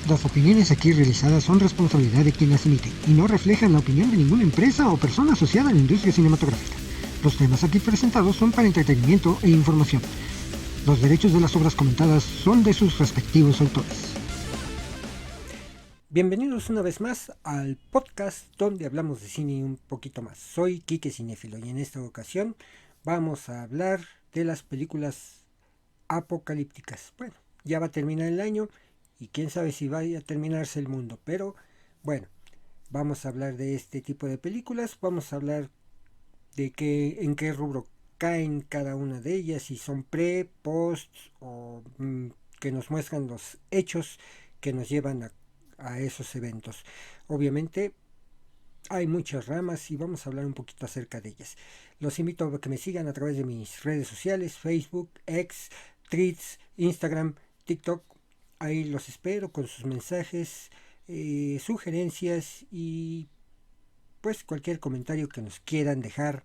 Las opiniones aquí realizadas son responsabilidad de quien las emite y no reflejan la opinión de ninguna empresa o persona asociada a la industria cinematográfica. Los temas aquí presentados son para entretenimiento e información. Los derechos de las obras comentadas son de sus respectivos autores. Bienvenidos una vez más al podcast donde hablamos de cine y un poquito más. Soy Quique Cinéfilo y en esta ocasión vamos a hablar de las películas apocalípticas. Bueno, ya va a terminar el año y quién sabe si vaya a terminarse el mundo, pero bueno, vamos a hablar de este tipo de películas, vamos a hablar de en qué rubro caen cada una de ellas, si son pre, post o que nos muestran los hechos que nos llevan a esos eventos. Obviamente hay muchas ramas y vamos a hablar un poquito acerca de ellas. Los invito a que me sigan a través de mis redes sociales, Facebook, X, Threads, Instagram, TikTok. Ahí los espero con sus mensajes, sugerencias y pues cualquier comentario que nos quieran dejar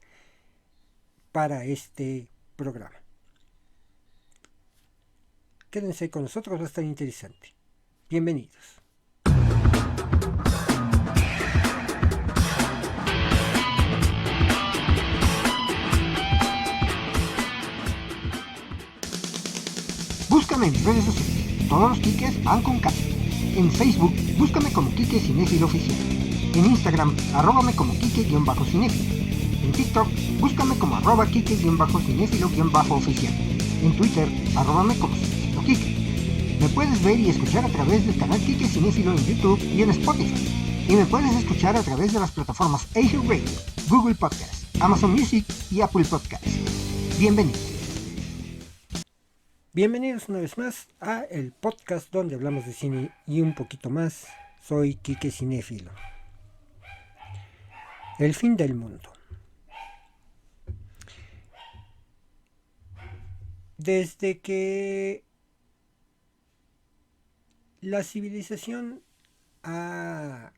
para este programa. Quédense con nosotros, va a estar interesante. Bienvenidos. Búscame en mis redes sociales. Todos los Quiques van con K. En Facebook, búscame como Quique Cinéfilo Oficial. En Instagram, arróbame como Quique-Cinéfilo. En TikTok, búscame como @Quique-Cinéfilo-Oficial. En Twitter, arróbame como Cinéfilo Quique. Me puedes ver y escuchar a través del canal Quique Cinéfilo en YouTube y en Spotify. Y me puedes escuchar a través de las plataformas iHeartRadio, Google Podcast, Amazon Music y Apple Podcast. Bienvenidos. Bienvenidos una vez más a el podcast donde hablamos de cine y un poquito más. Soy Quique Cinéfilo. El fin del mundo. Desde que la civilización ha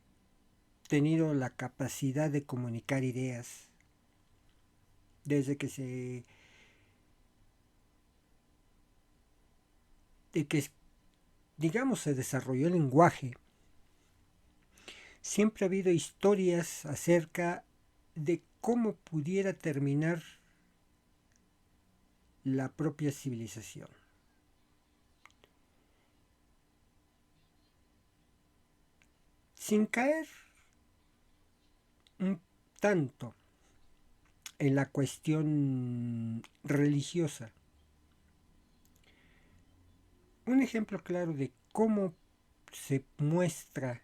tenido la capacidad de comunicar ideas, desde que se desarrolló el lenguaje, siempre ha habido historias acerca de cómo pudiera terminar la propia civilización. Sin caer un tanto en la cuestión religiosa. Un ejemplo claro de cómo se muestra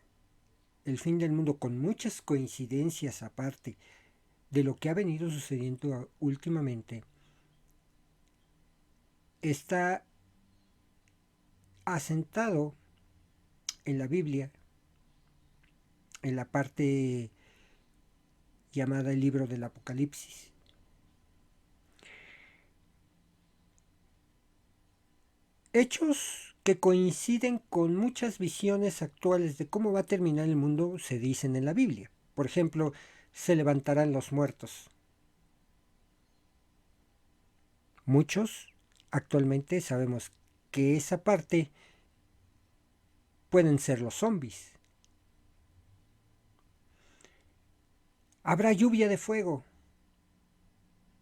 el fin del mundo con muchas coincidencias aparte de lo que ha venido sucediendo últimamente está asentado en la Biblia, en la parte llamada el libro del Apocalipsis. Hechos que coinciden con muchas visiones actuales de cómo va a terminar el mundo se dicen en la Biblia. Por ejemplo, se levantarán los muertos. Muchos actualmente sabemos que esa parte pueden ser los zombies. ¿Habrá lluvia de fuego?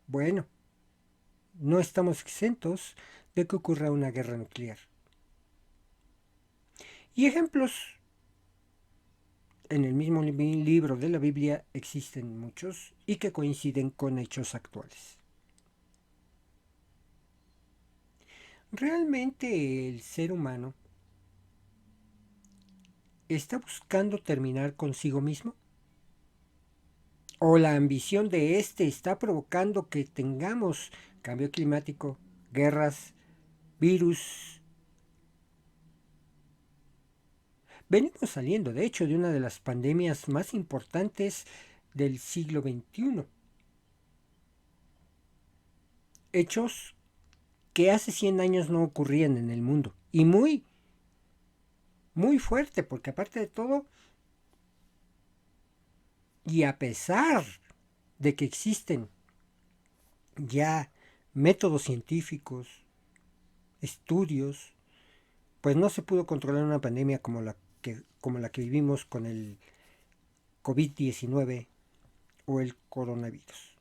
Bueno, no estamos exentos de que ocurra una guerra nuclear. Y ejemplos en el mismo libro de la Biblia existen muchos y que coinciden con hechos actuales. ¿Realmente el ser humano está buscando terminar consigo mismo? ¿O la ambición de éste está provocando que tengamos cambio climático, guerras, virus? Venimos saliendo, de hecho, de una de las pandemias más importantes del siglo XXI. Hechos que hace 100 años no ocurrían en el mundo. Y muy fuerte, porque aparte de todo, y a pesar de que existen ya métodos científicos, estudios, pues no se pudo controlar una pandemia como la como la que vivimos con el COVID-19 o el coronavirus.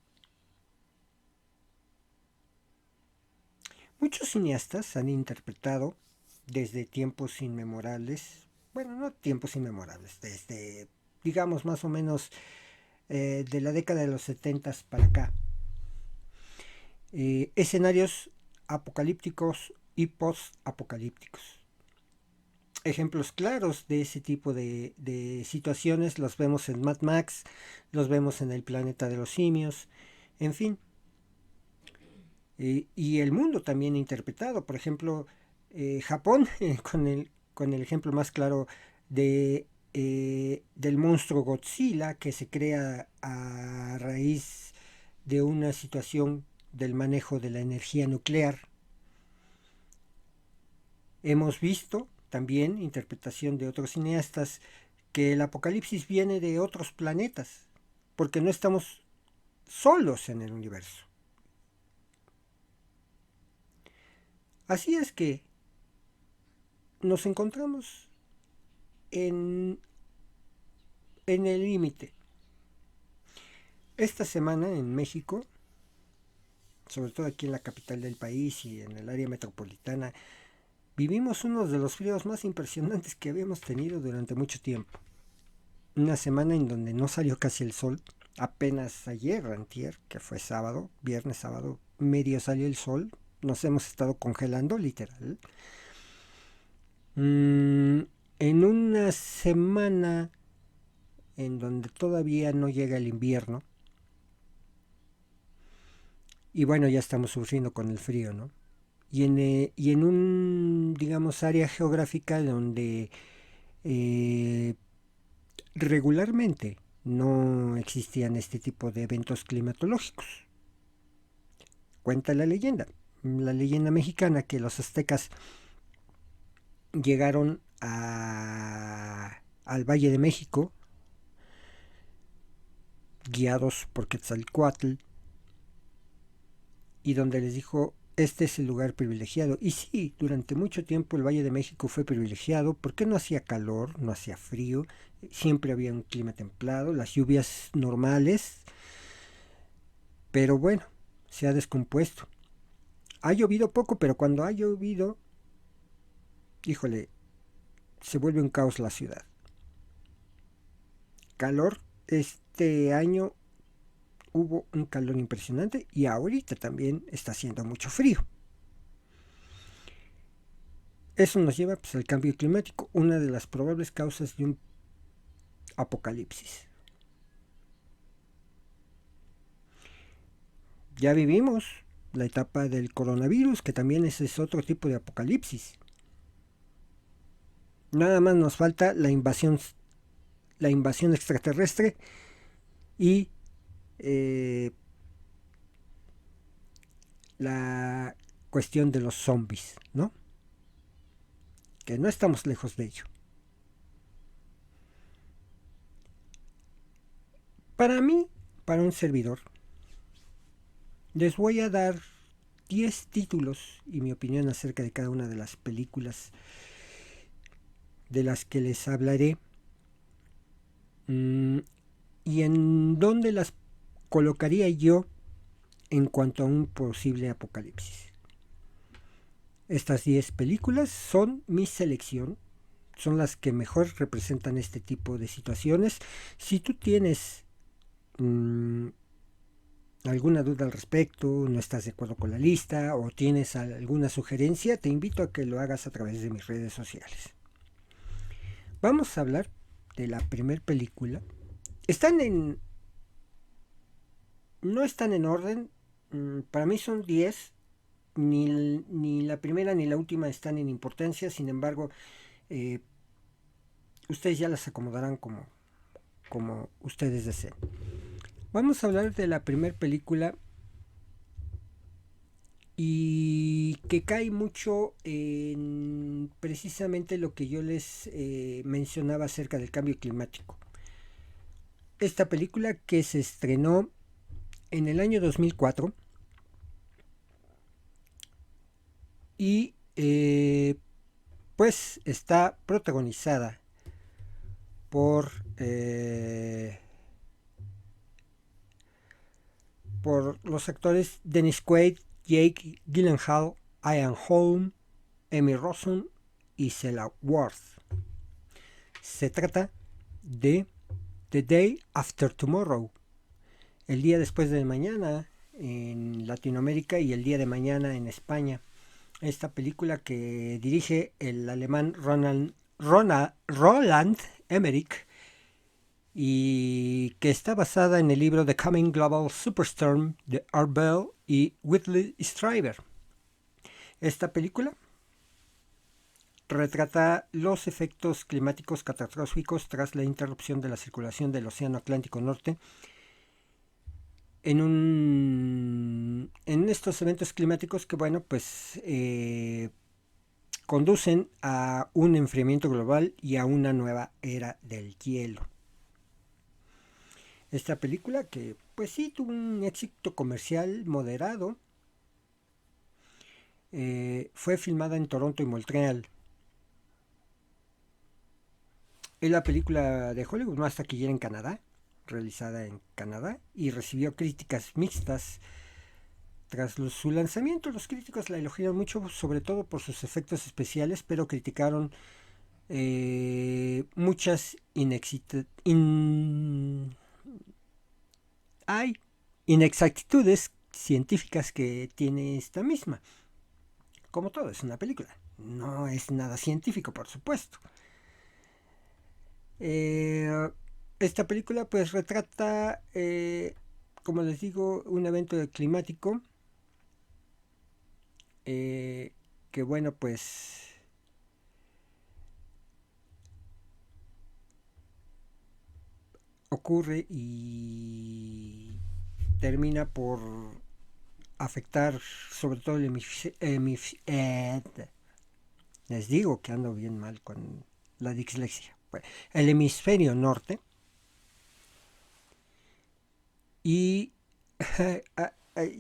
Muchos cineastas han interpretado desde tiempos inmemorables, bueno, no tiempos inmemorables, desde, digamos, más o menos de la década de los 70 para acá, escenarios apocalípticos y post-apocalípticos. Ejemplos claros de ese tipo de situaciones los vemos en Mad Max, los vemos en El planeta de los simios, en fin. Y el mundo también interpretado, por ejemplo, Japón, con el ejemplo más claro del monstruo Godzilla, que se crea a raíz de una situación del manejo de la energía nuclear. Hemos visto también interpretación de otros cineastas que el apocalipsis viene de otros planetas, porque no estamos solos en el universo. Así es que nos encontramos en el límite. Esta semana en México, sobre todo aquí en la capital del país y en el área metropolitana, vivimos uno de los fríos más impresionantes que habíamos tenido durante mucho tiempo. Una semana en donde no salió casi el sol. Apenas ayer, antier, que fue sábado, viernes, sábado, medio salió el sol. Nos hemos estado congelando, literal. En una semana en donde todavía no llega el invierno. Y bueno, ya estamos sufriendo con el frío, ¿no? Y en un, digamos, área geográfica donde regularmente no existían este tipo de eventos climatológicos. Cuenta la leyenda mexicana, que los aztecas llegaron al Valle de México guiados por Quetzalcóatl, y donde les dijo: este es el lugar privilegiado. Y sí, durante mucho tiempo el Valle de México fue privilegiado porque no hacía calor, no hacía frío, siempre había un clima templado, las lluvias normales, pero bueno, se ha descompuesto. Ha llovido poco, pero cuando ha llovido, híjole, se vuelve un caos la ciudad. Calor, este año hubo un calor impresionante y ahorita también está haciendo mucho frío. Eso nos lleva pues al cambio climático, una de las probables causas de un apocalipsis. Ya vivimos la etapa del coronavirus, que también ese es otro tipo de apocalipsis. Nada más nos falta la invasión extraterrestre y la cuestión de los zombies, ¿no? Que no estamos lejos de ello. Para mí, para un servidor, les voy a dar 10 títulos y mi opinión acerca de cada una de las películas de las que les hablaré, y en dónde las colocaría yo en cuanto a un posible apocalipsis. Estas 10 películas son mi selección, son las que mejor representan este tipo de situaciones. Si tú tienes alguna duda al respecto, no estás de acuerdo con la lista o tienes alguna sugerencia, te invito a que lo hagas a través de mis redes sociales. Vamos a hablar de la primera película. No están en orden. Para mí son 10. Ni la primera ni la última están en importancia. Sin embargo, ustedes ya las acomodarán como ustedes deseen. Vamos a hablar de la primera película, y que cae mucho en precisamente lo que yo les mencionaba acerca del cambio climático. Esta película, que se estrenó en el año 2004 y pues está protagonizada por los actores Dennis Quaid, Jake Gyllenhaal, Ian Holm, Emmy Rossum y Sela Worth. Se trata de The Day After Tomorrow, el día después de mañana en Latinoamérica y el día de mañana en España. Esta película que dirige el alemán Roland Emmerich y que está basada en el libro The Coming Global Superstorm de Art Bell y Whitley Strieber. Esta película retrata los efectos climáticos catastróficos tras la interrupción de la circulación del Océano Atlántico Norte en estos eventos climáticos que, bueno, pues conducen a un enfriamiento global y a una nueva era del hielo. Esta película que pues sí tuvo un éxito comercial moderado, fue filmada en Toronto y Montreal. Es la película de Hollywood más taquillera en Canadá, realizada en Canadá, y recibió críticas mixtas. Tras su lanzamiento, los críticos la elogiaron mucho, sobre todo por sus efectos especiales, pero criticaron muchas inexactitudes científicas que tiene esta misma. Como todo, es una película. No es nada científico, por supuesto. Esta película pues retrata, como les digo, un evento climático que, bueno, pues ocurre y termina por afectar sobre todo les digo que ando bien mal con la dislexia. Bueno, el hemisferio norte. Y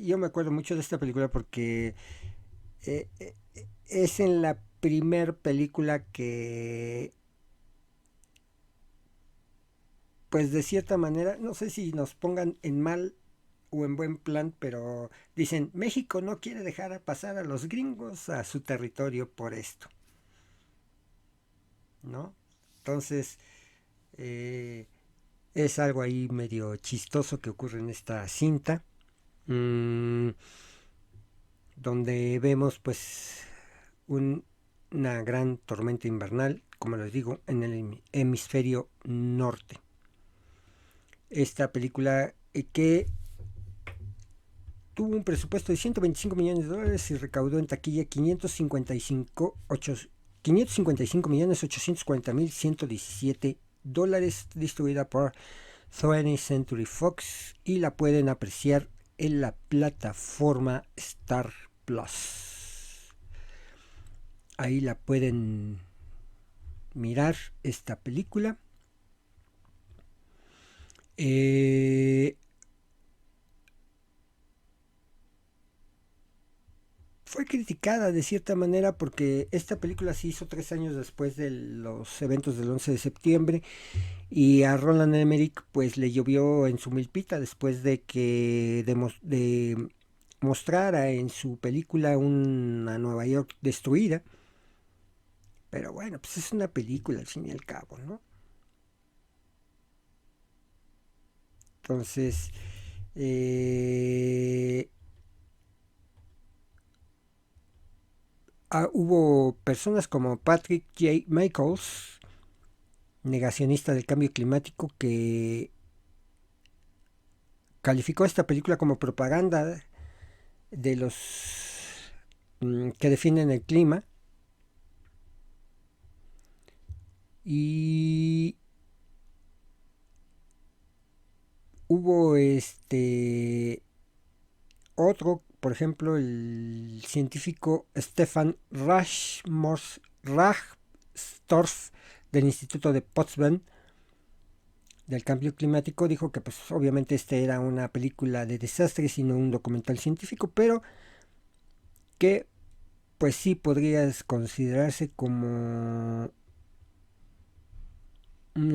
yo me acuerdo mucho de esta película porque es en la primer película que, pues de cierta manera, no sé si nos pongan en mal o en buen plan, pero dicen, México no quiere dejar pasar a los gringos a su territorio por esto, ¿no? Entonces, es algo ahí medio chistoso que ocurre en esta cinta, donde vemos pues una gran tormenta invernal, como les digo, en el hemisferio norte. Esta película que tuvo un presupuesto de $125 millones y recaudó en taquilla 555.840.117 distribuida por 20th Century Fox, y la pueden apreciar en la plataforma Star Plus. Ahí la pueden mirar, esta película. Fue criticada de cierta manera porque esta película se hizo 3 años después de los eventos del 11 de septiembre y a Roland Emmerich pues le llovió en su milpita después de que mostrara en su película una Nueva York destruida. Pero bueno, pues es una película al fin y al cabo, ¿no? Entonces, hubo personas como Patrick J. Michaels, negacionista del cambio climático, que calificó esta película como propaganda de los que defienden el clima. Y hubo otro, por ejemplo, el científico Stefan Rahmstorff del Instituto de Potsdam del cambio climático, dijo que pues obviamente era una película de desastres y no un documental científico, pero que pues sí podría considerarse como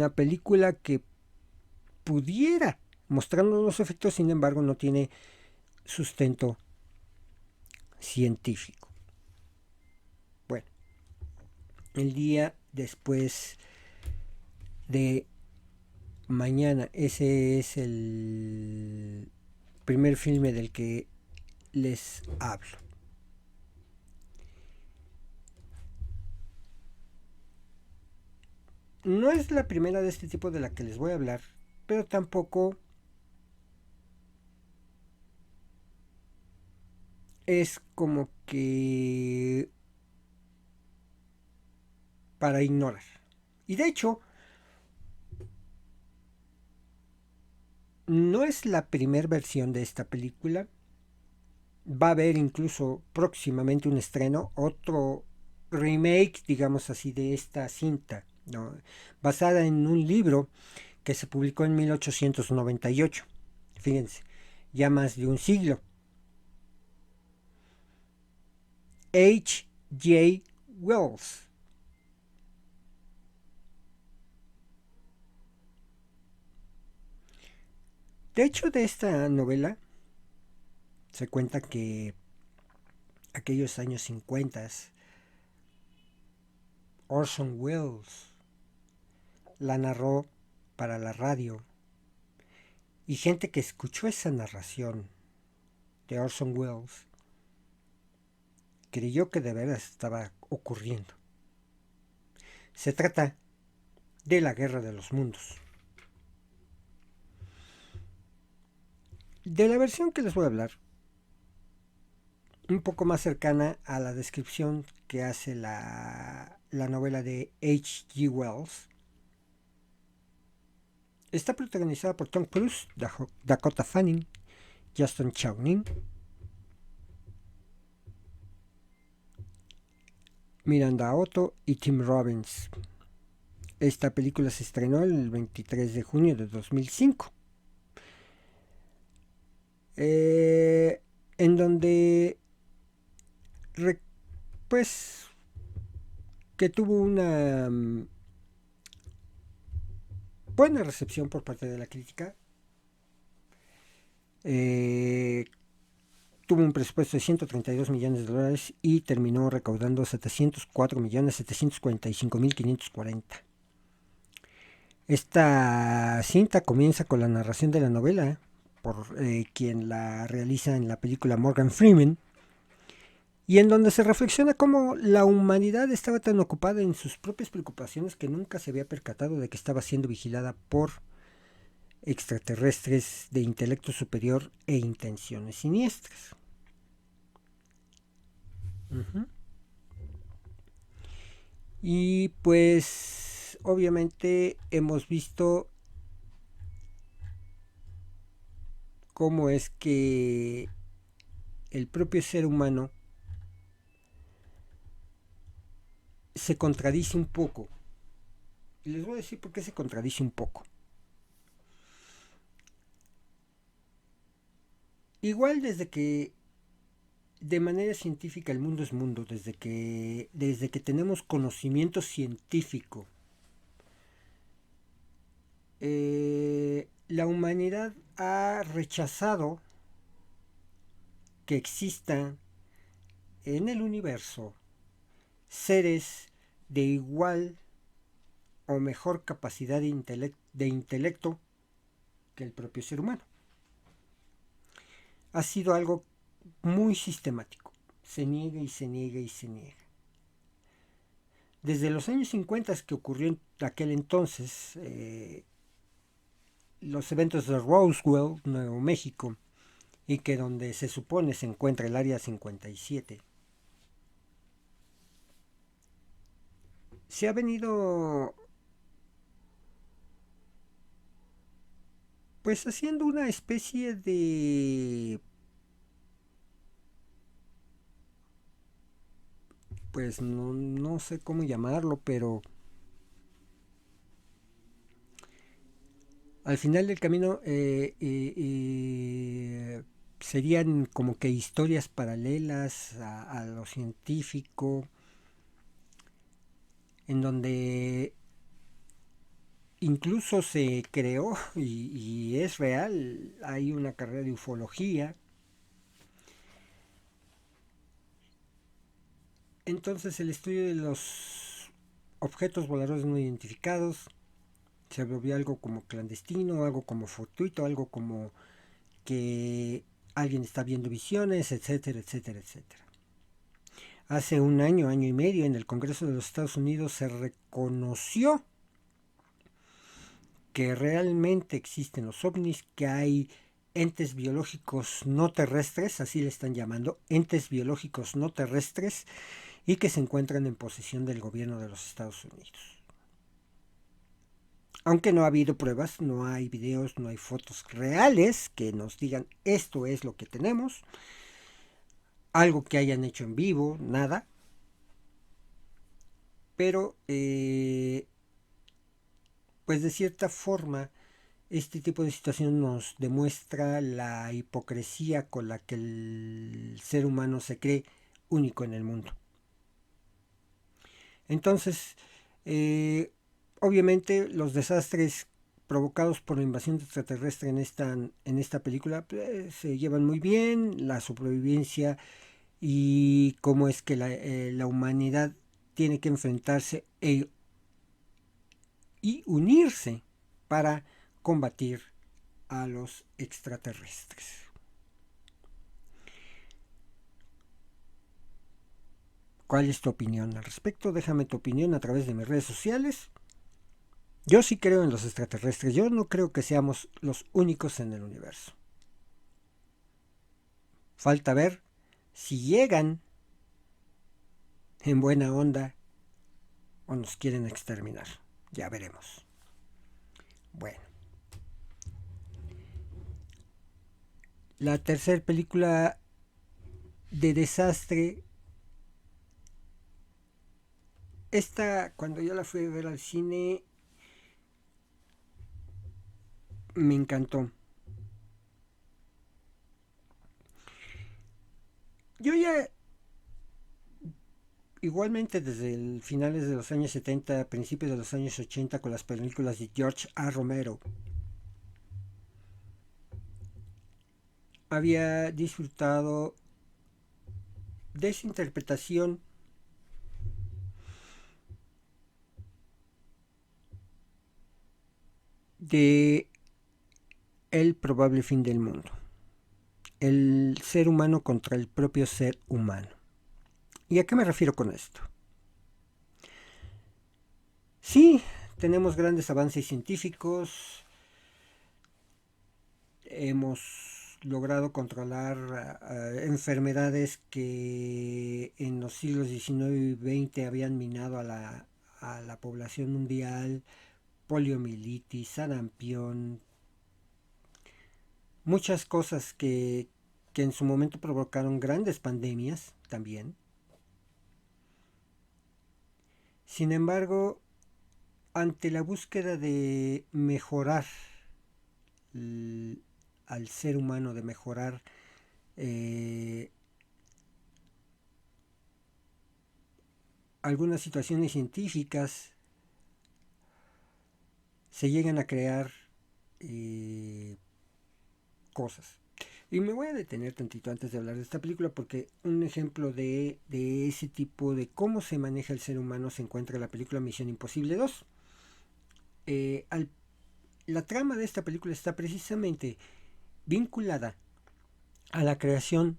una película que pudiera mostrarnos los efectos, sin embargo no tiene sustento científico. Bueno, el día después de mañana, ese es el primer filme del que les hablo. No es la primera de este tipo de la que les voy a hablar, pero tampoco es como que para ignorar. Y de hecho, no es la primera versión de esta película. Va a haber incluso próximamente un estreno, otro remake, digamos así, de esta cinta, ¿no? Basada en un libro que se publicó en 1898. Fíjense, ya más de un siglo. H.G. Wells. De hecho, de esta novela se cuenta que aquellos años 50 Orson Welles la narró para la radio, y gente que escuchó esa narración de Orson Welles creyó que de veras estaba ocurriendo. Se trata de La Guerra de los Mundos. De la versión que les voy a hablar, un poco más cercana a la descripción que hace la novela de H.G. Wells, está protagonizada por Tom Cruise, Dakota Fanning, Justin Chaunin, Miranda Otto y Tim Robbins. Esta película se estrenó el 23 de junio de 2005. En donde pues que tuvo una buena recepción por parte de la crítica. Tuvo un presupuesto de 132 millones de dólares y terminó recaudando 704.745.540. Esta cinta comienza con la narración de la novela por quien la realiza en la película Morgan Freeman, y en donde se reflexiona cómo la humanidad estaba tan ocupada en sus propias preocupaciones que nunca se había percatado de que estaba siendo vigilada por extraterrestres de intelecto superior e intenciones siniestras. Y pues obviamente hemos visto cómo es que el propio ser humano se contradice un poco. Y les voy a decir por qué se contradice un poco. Igual desde que de manera científica el mundo es mundo, desde que tenemos conocimiento científico, la humanidad ha rechazado que existan en el universo seres de igual o mejor capacidad de intelecto que el propio ser humano. Ha sido algo muy sistemático. Se niega y se niega y se niega. Desde los años 50 que ocurrió en aquel entonces, los eventos de Roswell, Nuevo México, y que donde se supone se encuentra el Área 57, se ha venido pues haciendo una especie de pues no sé cómo llamarlo, pero al final del camino serían como que historias paralelas a lo científico, en donde incluso se creó y es real, hay una carrera de ufología. Entonces el estudio de los objetos voladores no identificados se volvió algo como clandestino, algo como fortuito, algo como que alguien está viendo visiones, etcétera, etcétera, etcétera. Hace un año, año y medio, en el Congreso de los Estados Unidos se reconoció que realmente existen los ovnis, que hay entes biológicos no terrestres, así le están llamando, entes biológicos no terrestres, y que se encuentran en posesión del gobierno de los Estados Unidos. Aunque no ha habido pruebas, no hay videos, no hay fotos reales que nos digan esto es lo que tenemos, algo que hayan hecho en vivo, nada. Pero, pues de cierta forma, este tipo de situación nos demuestra la hipocresía con la que el ser humano se cree único en el mundo. Entonces, obviamente los desastres provocados por la invasión extraterrestre en esta película se llevan muy bien, la supervivencia y cómo es que la humanidad tiene que enfrentarse y unirse para combatir a los extraterrestres. ¿Cuál es tu opinión al respecto? Déjame tu opinión a través de mis redes sociales. Yo sí creo en los extraterrestres. Yo no creo que seamos los únicos en el universo. Falta ver si llegan en buena onda o nos quieren exterminar. Ya veremos. Bueno. La tercera película de desastre. Esta, cuando yo la fui a ver al cine, me encantó. Yo ya, igualmente desde el finales de los años 70, principios de los años 80, con las películas de George A. Romero, había disfrutado de esa interpretación de el probable fin del mundo. El ser humano contra el propio ser humano. ¿Y a qué me refiero con esto? Sí, tenemos grandes avances científicos, hemos logrado controlar enfermedades que en los siglos XIX y XX habían minado a la población mundial, poliomielitis, sarampión, muchas cosas que en su momento provocaron grandes pandemias también. Sin embargo, ante la búsqueda de mejorar al ser humano, de mejorar algunas situaciones científicas, se llegan a crear cosas. Y me voy a detener tantito antes de hablar de esta película porque un ejemplo de ese tipo de cómo se maneja el ser humano se encuentra en la película Misión Imposible 2. La trama de esta película está precisamente vinculada a la creación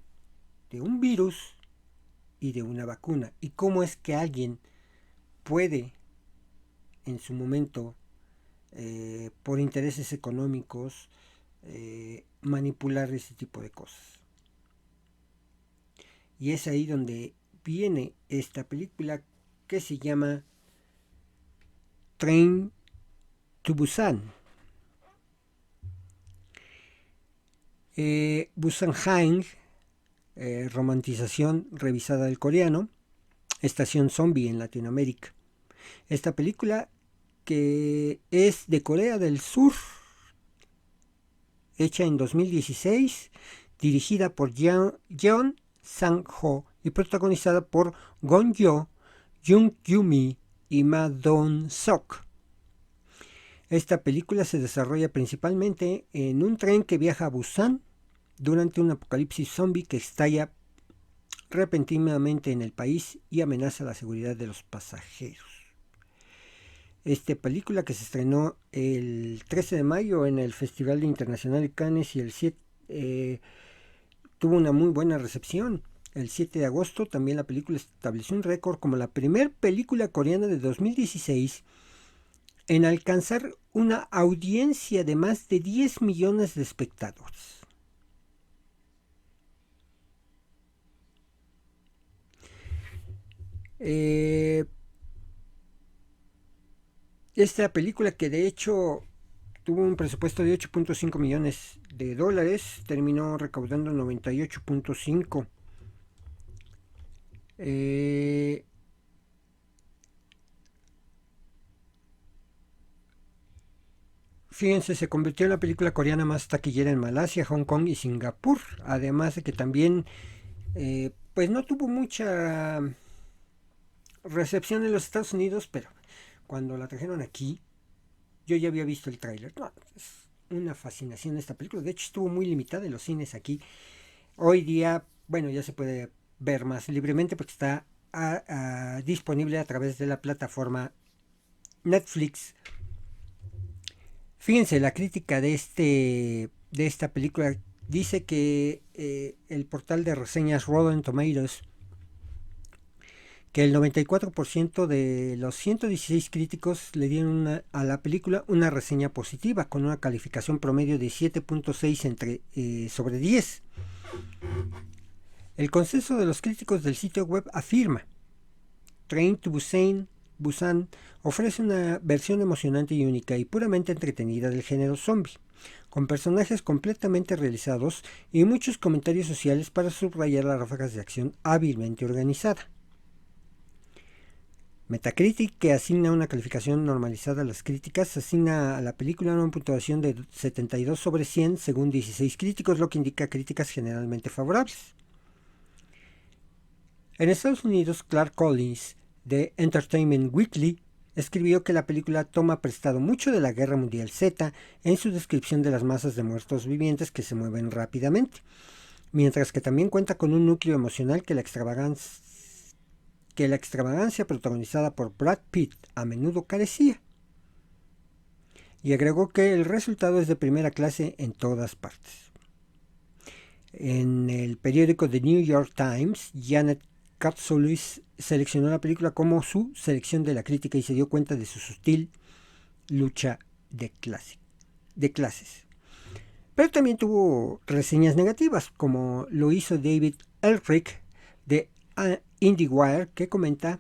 de un virus y de una vacuna. Y cómo es que alguien puede en su momento, por intereses económicos, manipular ese tipo de cosas. Y es ahí donde viene esta película que se llama Train to Busan. Busan-hae, romantización revisada del coreano, Estación Zombie en Latinoamérica. Esta película que es de Corea del Sur, hecha en 2016, dirigida por Jeon Sang-ho y protagonizada por Gon Yo, Jung Yoo-mi y Ma Dong-seok. Esta película se desarrolla principalmente en un tren que viaja a Busan durante un apocalipsis zombie que estalla repentinamente en el país y amenaza la seguridad de los pasajeros. Esta película que se estrenó el 13 de mayo en el Festival Internacional de Cannes y el 7 tuvo una muy buena recepción. El 7 de agosto también la película estableció un récord como la primera película coreana de 2016 en alcanzar una audiencia de más de 10 millones de espectadores. Esta película, que de hecho tuvo un presupuesto de 8.5 millones de dólares, terminó recaudando 98.5. Fíjense, se convirtió en la película coreana más taquillera en Malasia, Hong Kong y Singapur. Además de que también, pues no tuvo mucha recepción en los Estados Unidos, pero cuando la trajeron aquí, yo ya había visto el tráiler. No, es una fascinación esta película. De hecho, estuvo muy limitada en los cines aquí. Hoy día, bueno, ya se puede ver más libremente porque está disponible a través de la plataforma Netflix. Fíjense, la crítica de esta película dice que el portal de reseñas Rotten Tomatoes, que el 94% de los 116 críticos le dieron a la película una reseña positiva, con una calificación promedio de 7.6 sobre 10. El consenso de los críticos del sitio web afirma: Train to Busan ofrece una versión emocionante y única y puramente entretenida del género zombie, con personajes completamente realizados y muchos comentarios sociales para subrayar las ráfagas de acción hábilmente organizada. Metacritic, que asigna una calificación normalizada a las críticas, asigna a la película una puntuación de 72 sobre 100 según 16 críticos, lo que indica críticas generalmente favorables. En Estados Unidos, Clark Collins, de Entertainment Weekly, escribió que la película toma prestado mucho de la Guerra Mundial Z en su descripción de las masas de muertos vivientes que se mueven rápidamente, mientras que también cuenta con un núcleo emocional que la extravagancia protagonizada por Brad Pitt a menudo carecía. Y agregó que el resultado es de primera clase en todas partes. En el periódico The New York Times, Janet Katsoulis seleccionó la película como su selección de la crítica y se dio cuenta de su sutil lucha de clases. Pero también tuvo reseñas negativas, como lo hizo David Elric de IndieWire, que comenta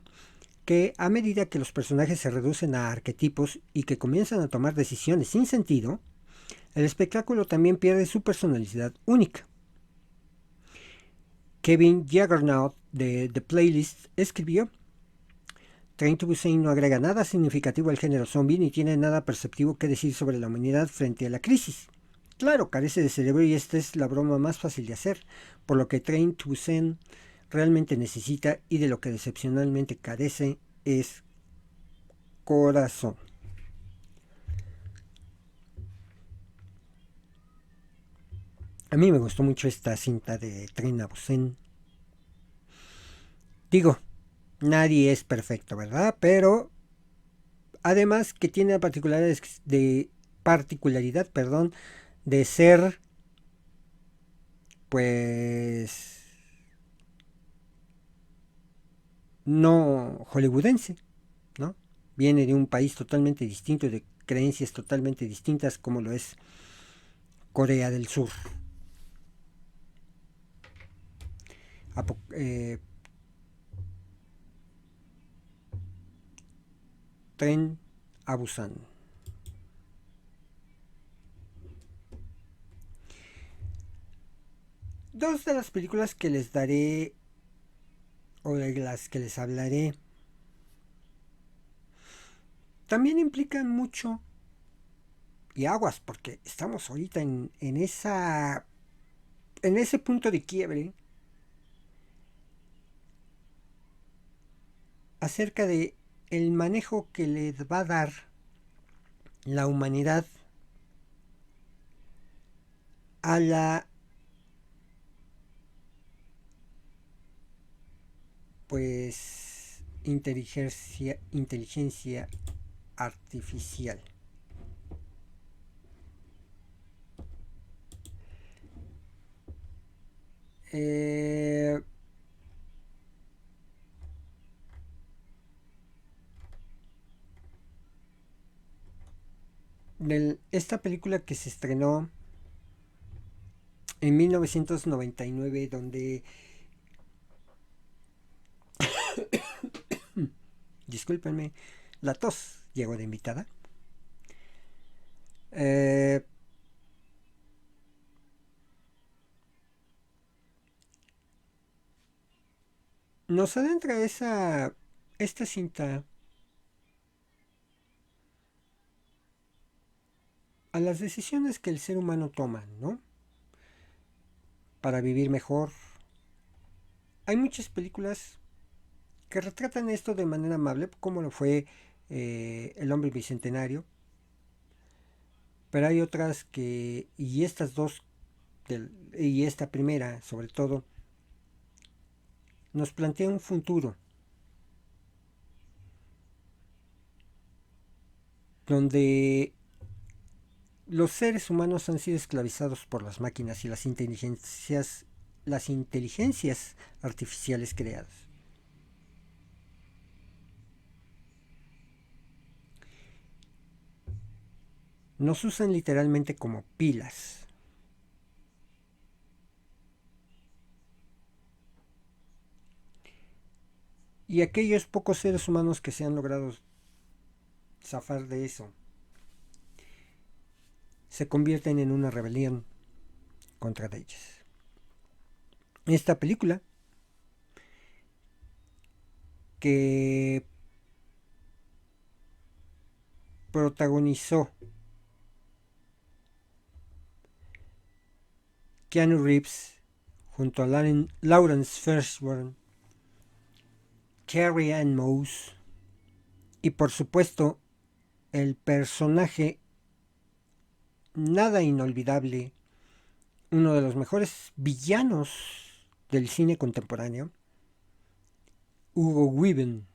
que a medida que los personajes se reducen a arquetipos y que comienzan a tomar decisiones sin sentido, el espectáculo también pierde su personalidad única. Kevin Jaggernaut de The Playlist escribió: Train to Busan no agrega nada significativo al género zombie ni tiene nada perceptivo que decir sobre la humanidad frente a la crisis. Claro, carece de cerebro y esta es la broma más fácil de hacer, por lo que Train to Busan realmente necesita y de lo que excepcionalmente carece es corazón. A mí me gustó mucho esta cinta de Train to Busan. Digo, nadie es perfecto, ¿verdad? Pero además que tiene la particularidad de ser, pues, no hollywoodense, ¿no? Viene de un país totalmente distinto, de creencias totalmente distintas, como lo es Corea del Sur. Tren a Busan. Dos de las películas que les daré, o de las que les hablaré, también implican mucho, y aguas, porque estamos ahorita en ese punto de quiebre acerca de el manejo que le va a dar la humanidad a la pues inteligencia artificial. Eh, esta película que se estrenó en 1999, donde, discúlpenme, la tos llegó de invitada. Eh, nos adentra esta cinta a las decisiones que el ser humano toma, ¿no? Para vivir mejor. Hay muchas películas que retratan esto de manera amable, como lo fue El hombre bicentenario, pero hay otras que, y estas dos, y esta primera sobre todo, nos plantea un futuro donde los seres humanos han sido esclavizados por las máquinas y las inteligencias artificiales creadas. Nos usan literalmente como pilas. Y aquellos pocos seres humanos que se han logrado zafar de eso se convierten en una rebelión contra ellas. Esta película, que protagonizó Keanu Reeves junto a Lawrence Fishburne, Carrie Ann Moss y por supuesto el personaje nada inolvidable, uno de los mejores villanos del cine contemporáneo, Hugo Weaving.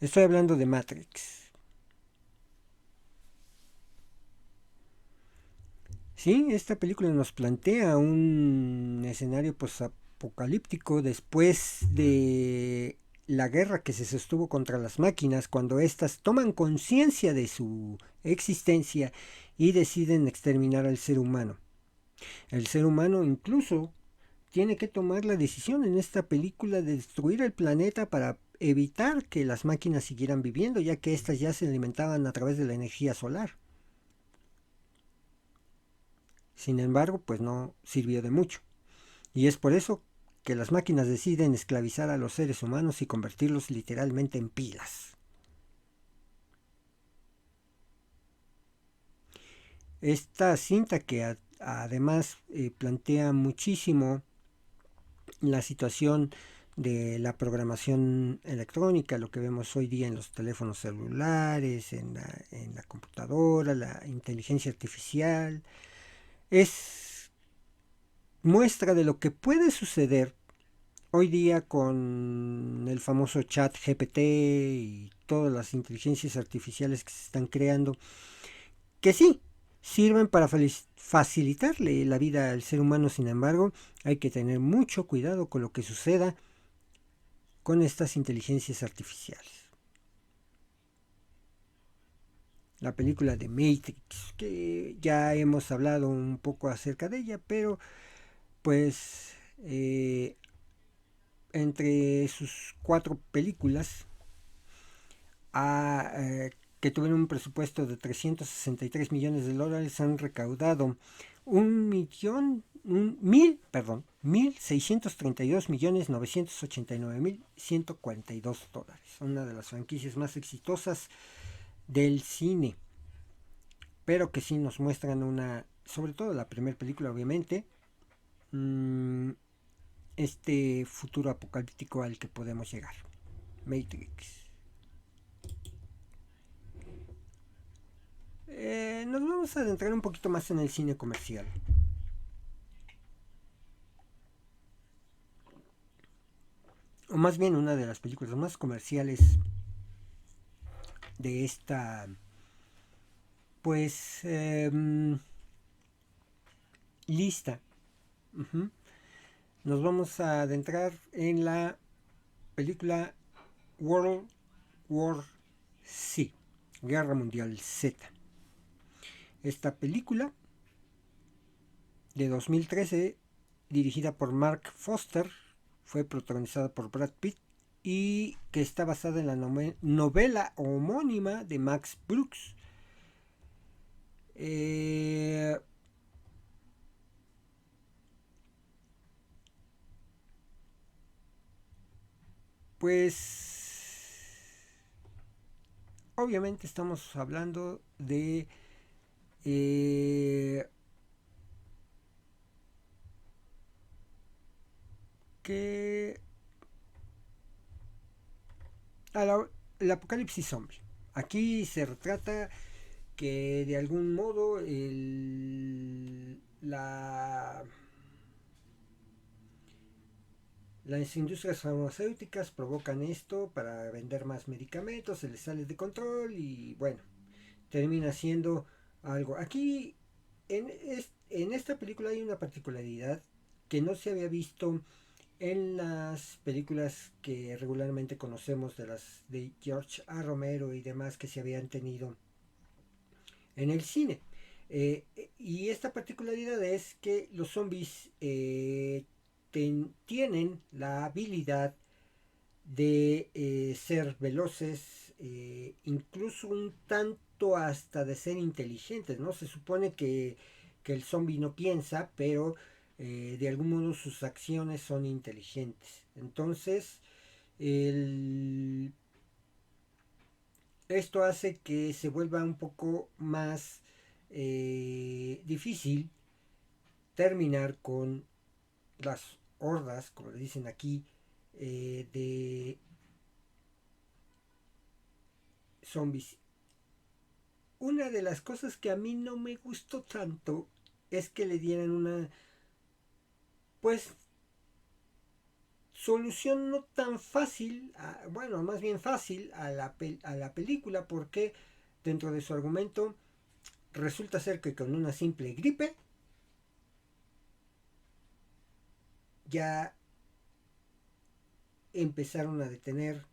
Estoy hablando de Matrix. Sí, esta película nos plantea un escenario apocalíptico después de la guerra que se sostuvo contra las máquinas, cuando éstas toman conciencia de su existencia y deciden exterminar al ser humano. El ser humano incluso tiene que tomar la decisión en esta película de destruir el planeta para evitar que las máquinas siguieran viviendo, ya que éstas ya se alimentaban a través de la energía solar. Sin embargo, pues no sirvió de mucho. Y es por eso que las máquinas deciden esclavizar a los seres humanos y convertirlos literalmente en pilas. Esta cinta que además plantea muchísimo la situación de la programación electrónica, lo que vemos hoy día en los teléfonos celulares, en la computadora, la inteligencia artificial, es muestra de lo que puede suceder hoy día con el famoso chat GPT y todas las inteligencias artificiales que se están creando, que sí, sirven para facilitarle la vida al ser humano. Sin embargo, hay que tener mucho cuidado con lo que suceda con estas inteligencias artificiales. La película de Matrix, que ya hemos hablado un poco acerca de ella, pero pues entre sus 4 películas que tuvieron un presupuesto de 363 millones de dólares, han recaudado 1.632.989.142 dólares. Una de las franquicias más exitosas del cine, pero que sí nos muestran sobre todo la primera película, obviamente, este futuro apocalíptico al que podemos llegar. Matrix. Nos vamos a adentrar un poquito más en el cine comercial. O más bien una de las películas más comerciales de esta, pues, lista. Uh-huh. Nos vamos a adentrar en la película World War Z, Guerra Mundial Z. Esta película de 2013, dirigida por Mark Foster, fue protagonizada por Brad Pitt y que está basada en la novela homónima de Max Brooks. Pues obviamente estamos hablando de que el apocalipsis zombie. Aquí se retrata que de algún modo las industrias farmacéuticas provocan esto para vender más medicamentos, se les sale de control y bueno, termina siendo algo. Aquí en esta película hay una particularidad que no se había visto en las películas que regularmente conocemos de las de George A. Romero y demás que se habían tenido en el cine. Y esta particularidad es que los zombies tienen la habilidad de ser veloces, incluso un tanto hasta de ser inteligentes, ¿no? Se supone que el zombie no piensa, pero de algún modo sus acciones son inteligentes. Entonces, esto hace que se vuelva un poco más difícil terminar con las hordas, como le dicen aquí, de zombies. Una de las cosas que a mí no me gustó tanto es que le dieran una, pues, solución no tan fácil, bueno, más bien fácil a la película, porque dentro de su argumento resulta ser que con una simple gripe ya empezaron a detener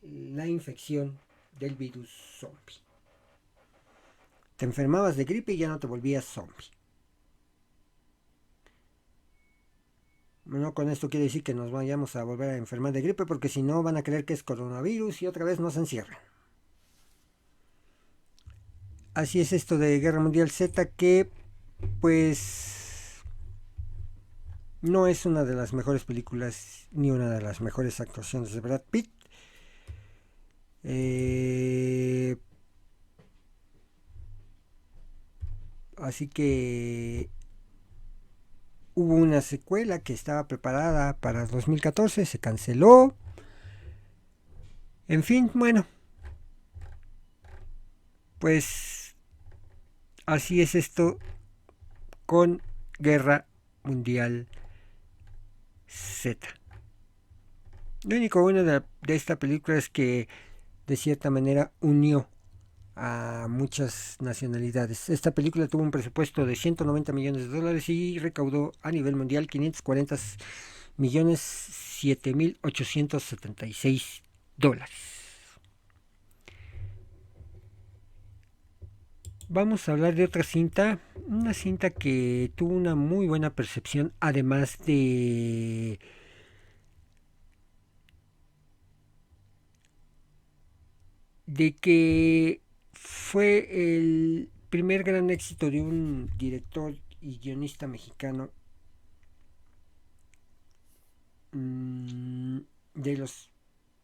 la infección del virus zombie. Te enfermabas de gripe y ya no te volvías zombie. No con esto quiere decir que nos vayamos a volver a enfermar de gripe, porque si no van a creer que es coronavirus y otra vez nos encierran. Así es esto de Guerra Mundial Z, que pues no es una de las mejores películas ni una de las mejores actuaciones de Brad Pitt. Así que hubo una secuela que estaba preparada para 2014, se canceló. En fin, bueno, pues así es esto con Guerra Mundial Z. Lo único bueno de esta película es que de cierta manera unió a muchas nacionalidades. Esta película tuvo un presupuesto de 190 millones de dólares y recaudó a nivel mundial 540 millones 7.876 dólares. Vamos a hablar de otra cinta, una cinta que tuvo una muy buena percepción, además de que fue el primer gran éxito de un director y guionista mexicano, de los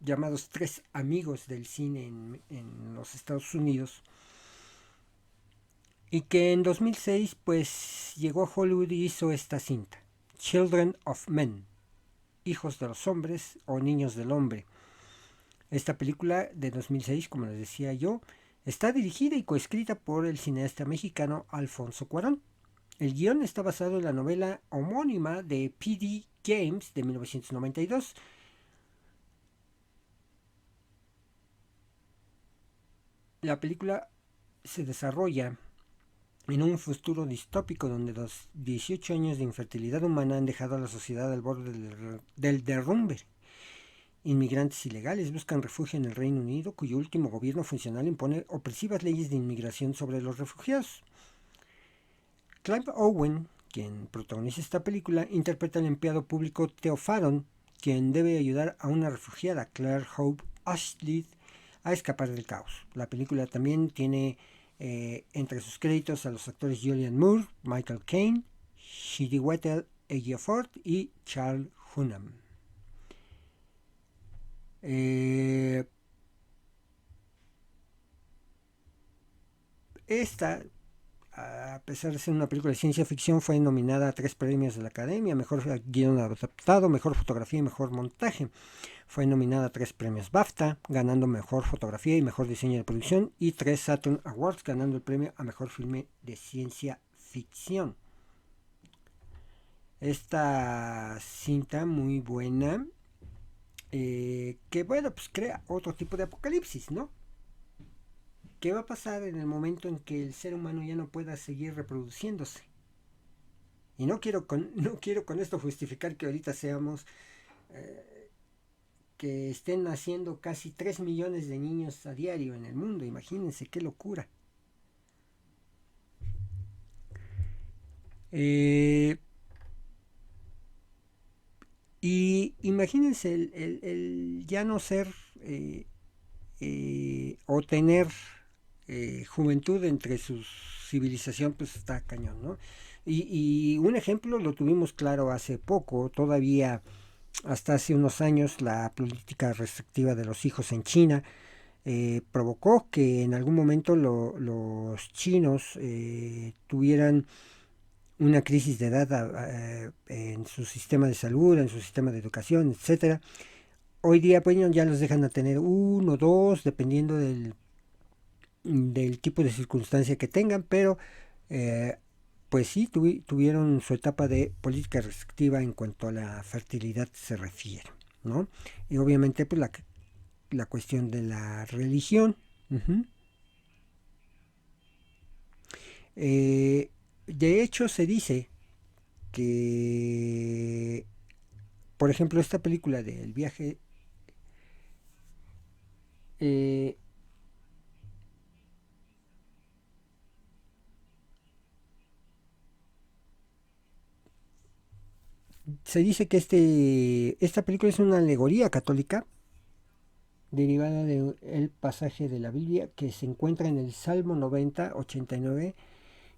llamados tres amigos del cine en los Estados Unidos, y que en 2006 pues llegó a Hollywood y hizo esta cinta, Children of Men, Hijos de los Hombres o Niños del Hombre. Esta película de 2006, como les decía yo, Está dirigida y coescrita por el cineasta mexicano Alfonso Cuarón. El guión está basado en la novela homónima de P.D. James de 1992. La película se desarrolla en un futuro distópico donde los 18 años de infertilidad humana han dejado a la sociedad al borde del derrumbe. Inmigrantes ilegales buscan refugio en el Reino Unido, cuyo último gobierno funcional impone opresivas leyes de inmigración sobre los refugiados. Clive Owen, quien protagoniza esta película, interpreta al empleado público Theo Faron, quien debe ayudar a una refugiada, Claire Hope Ashley, a escapar del caos. La película también tiene entre sus créditos a los actores Julianne Moore, Michael Caine, Chiwetel Ejiofor y Charles Hunnam. Esta, a pesar de ser una película de ciencia ficción, fue nominada a 3 premios de la Academia: Mejor Guión Adaptado, Mejor Fotografía y Mejor Montaje. Fue nominada a 3 premios BAFTA, ganando Mejor Fotografía y Mejor Diseño de Producción, y 3 Saturn Awards, ganando el premio a Mejor Filme de Ciencia Ficción. Esta cinta muy buena, que bueno, pues crea otro tipo de apocalipsis, ¿no? ¿Qué va a pasar en el momento en que el ser humano ya no pueda seguir reproduciéndose? Y no quiero con esto justificar que ahorita seamos... que estén naciendo casi 3 millones de niños a diario en el mundo. Imagínense qué locura. Y imagínense el ya no ser o tener juventud entre su civilización, pues está cañón, ¿no? Y un ejemplo lo tuvimos claro hace poco, todavía hasta hace unos años. La política restrictiva de los hijos en China provocó que en algún momento los chinos tuvieran una crisis de edad en su sistema de salud, en su sistema de educación, etcétera. Hoy día pues ya los dejan a tener 1 o 2, dependiendo del tipo de circunstancia que tengan, pero pues sí tuvieron su etapa de política restrictiva en cuanto a la fertilidad se refiere, ¿no? Y obviamente pues la cuestión de la religión. De hecho se dice que, por ejemplo, esta película del viaje se dice que esta película es una alegoría católica derivada del pasaje de la Biblia que se encuentra en el Salmo 90:89,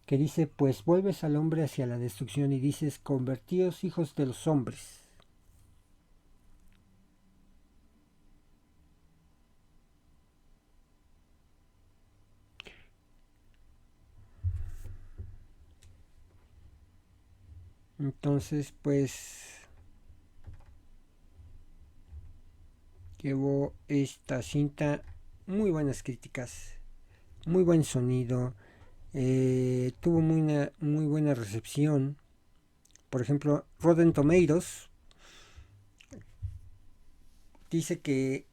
que dice: pues vuelves al hombre hacia la destrucción y dices: convertíos hijos de los hombres. Entonces pues llevó esta cinta muy buenas críticas, muy buen sonido, tuvo muy buena recepción. Por ejemplo, Rotten Tomatoes dice que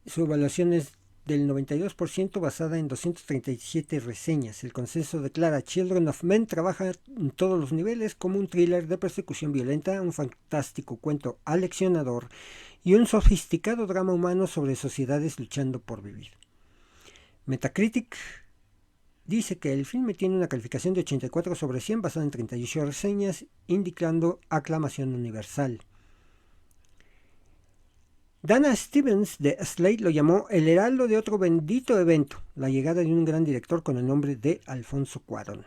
su evaluación es del 92%, basada en 237 reseñas. El consenso declara: Children of Men trabaja en todos los niveles como un thriller de persecución violenta, un fantástico cuento aleccionador y un sofisticado drama humano sobre sociedades luchando por vivir. Metacritic dice que el filme tiene una calificación de 84/100 basada en 38 reseñas, indicando aclamación universal. Dana Stevens de Slate lo llamó el heraldo de otro bendito evento, la llegada de un gran director con el nombre de Alfonso Cuarón.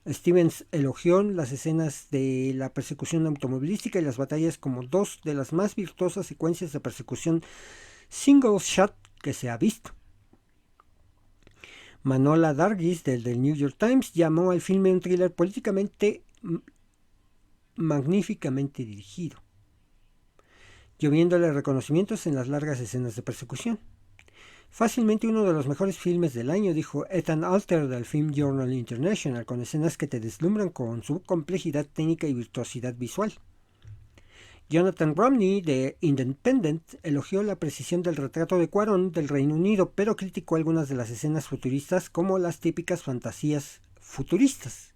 Stevens elogió las escenas de la persecución automovilística y las batallas como 2 de las más virtuosas secuencias de persecución single shot que se ha visto. Manohla Dargis del New York Times llamó al filme un thriller políticamente magníficamente dirigido, lloviéndole reconocimientos en las largas escenas de persecución. Fácilmente uno de los mejores filmes del año, dijo Ethan Alter del Film Journal International, con escenas que te deslumbran con su complejidad técnica y virtuosidad visual. Jonathan Bromley de Independent elogió la precisión del retrato de Cuarón del Reino Unido, pero criticó algunas de las escenas futuristas como las típicas fantasías futuristas.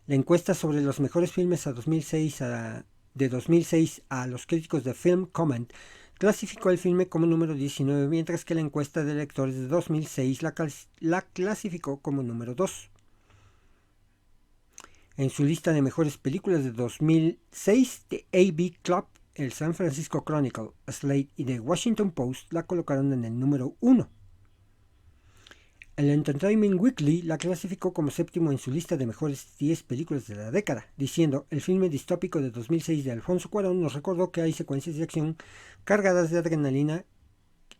La encuesta sobre los mejores filmes de 2006 a los críticos de Film Comment clasificó el filme como número 19, mientras que la encuesta de lectores de 2006 la clasificó como número 2. En su lista de mejores películas de 2006, The A.V. Club, el San Francisco Chronicle, Slate y The Washington Post la colocaron en el número 1. El Entertainment Weekly la clasificó como séptimo en su lista de mejores 10 películas de la década, diciendo: el filme distópico de 2006 de Alfonso Cuarón nos recordó que hay secuencias de acción cargadas de adrenalina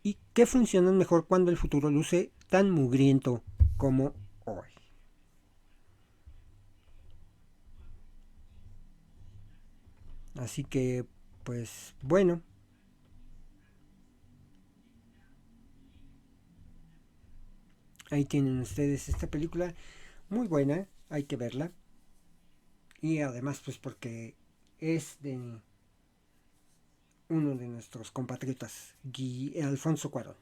y que funcionan mejor cuando el futuro luce tan mugriento como hoy. Así que, pues bueno. Ahí tienen ustedes esta película, muy buena, hay que verla. Y además, pues porque es de uno de nuestros compatriotas, Alfonso Cuarón.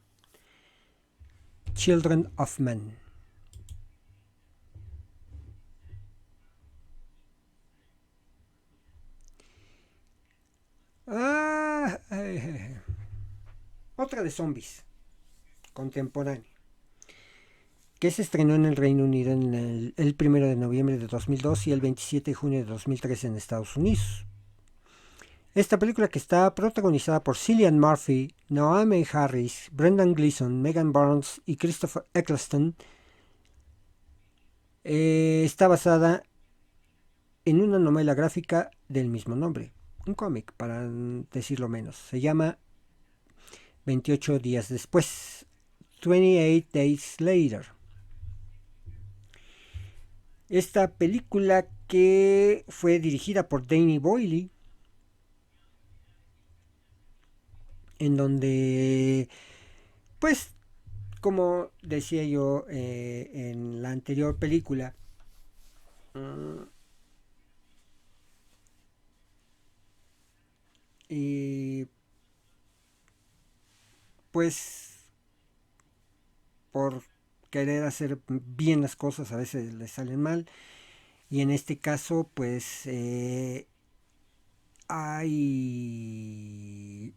Children of Men. Otra de zombies, contemporánea, que se estrenó en el Reino Unido en el 1 de noviembre de 2002 y el 27 de junio de 2003 en Estados Unidos. Esta película, que está protagonizada por Cillian Murphy, Naomi Harris, Brendan Gleeson, Megan Barnes y Christopher Eccleston, está basada en una novela gráfica del mismo nombre, un cómic para decirlo menos. Se llama 28 días después, 28 Days Later. Esta película, que fue dirigida por Danny Boyle, en donde, pues, como decía yo en la anterior película, pues por querer hacer bien las cosas a veces les salen mal, y en este caso pues hay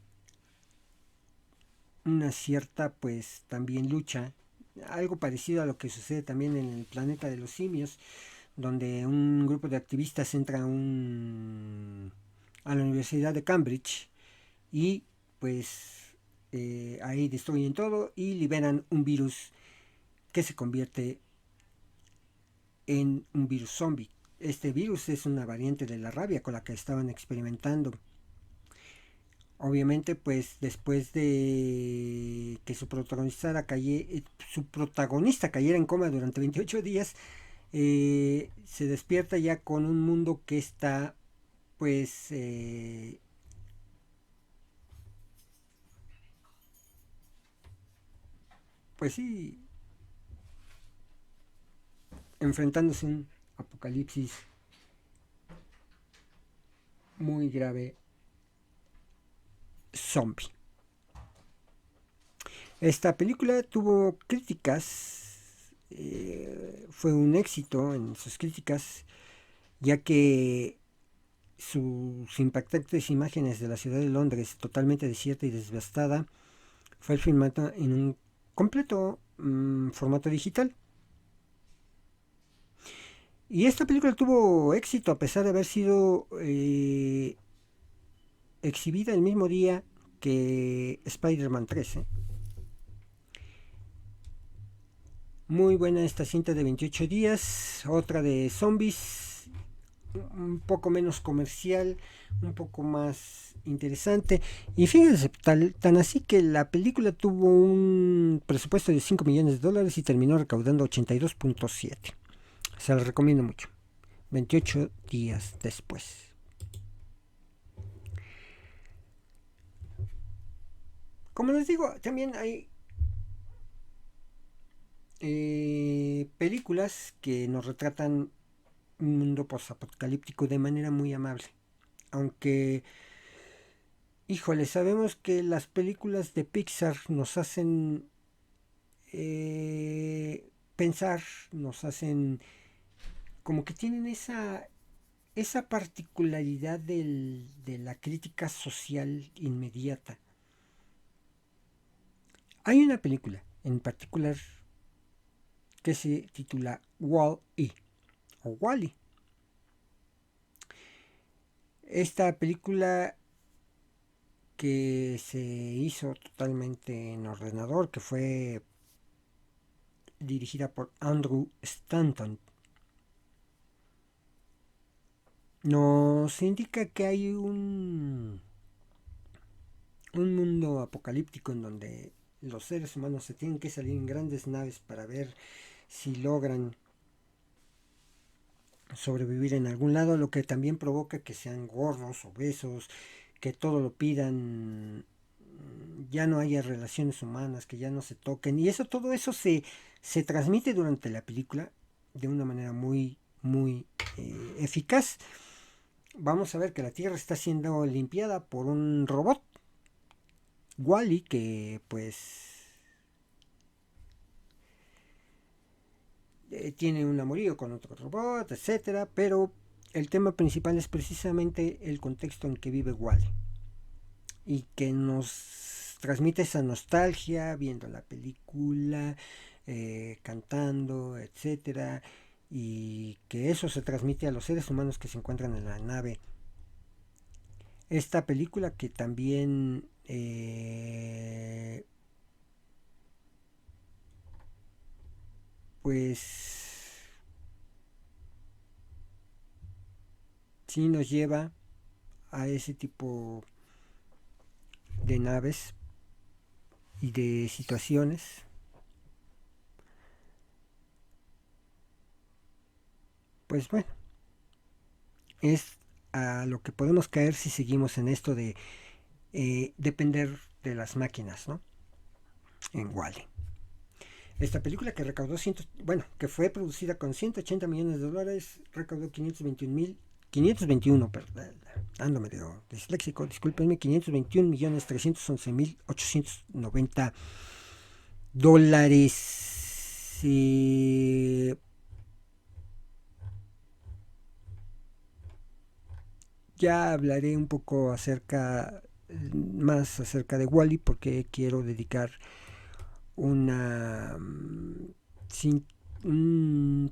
una cierta pues también lucha, algo parecido a lo que sucede también en el planeta de los simios, donde un grupo de activistas entra a la Universidad de Cambridge y pues ahí destruyen todo y liberan un virus que se convierte en un virus zombie. Este virus es una variante de la rabia con la que estaban experimentando. Obviamente, pues después de que su protagonista cayera en coma durante 28 días, se despierta ya con un mundo que está pues pues sí, enfrentándose a un apocalipsis muy grave zombie. Esta película tuvo críticas, fue un éxito en sus críticas, ya que sus impactantes imágenes de la ciudad de Londres, totalmente desierta y devastada, fue filmada en un completo formato digital. Y esta película tuvo éxito a pesar de haber sido exhibida el mismo día que Spider-Man 3. Muy buena esta cinta de 28 días, otra de zombies, un poco menos comercial, un poco más interesante. Y fíjense, tan así que la película tuvo un presupuesto de $5 millones y terminó recaudando 82.7. Se la recomiendo mucho. 28 días después. Como les digo, también hay películas que nos retratan un mundo posapocalíptico de manera muy amable. Aunque, híjole, sabemos que las películas de Pixar nos hacen pensar, nos hacen como que tienen esa particularidad de la crítica social inmediata. Hay una película en particular que se titula Wall-E o Wall-E. Esta película que se hizo totalmente en ordenador, que fue dirigida por Andrew Stanton, nos indica que hay un mundo apocalíptico en donde los seres humanos se tienen que salir en grandes naves para ver si logran sobrevivir en algún lado, lo que también provoca que sean gordos, obesos, que todo lo pidan, ya no haya relaciones humanas, que ya no se toquen, y todo eso se transmite durante la película de una manera muy, muy eficaz. Vamos a ver que la Tierra está siendo limpiada por un robot, Wall-E, que pues tiene un amorío con otro robot, etcétera, pero el tema principal es precisamente el contexto en que vive Wall-E y que nos transmite esa nostalgia viendo la película, cantando, etcétera, y que eso se transmite a los seres humanos que se encuentran en la nave. Esta película que también pues sí nos lleva a ese tipo de naves y de situaciones. Pues bueno, es a lo que podemos caer si seguimos en esto de depender de las máquinas, ¿no? En Wall-E. Esta película que recaudó que fue producida con $180 millones, recaudó 521, perdón, ando medio disléxico, discúlpenme, 521 millones 311 mil 890 dólares. Ya hablaré un poco más acerca de Wall-E, porque quiero dedicar un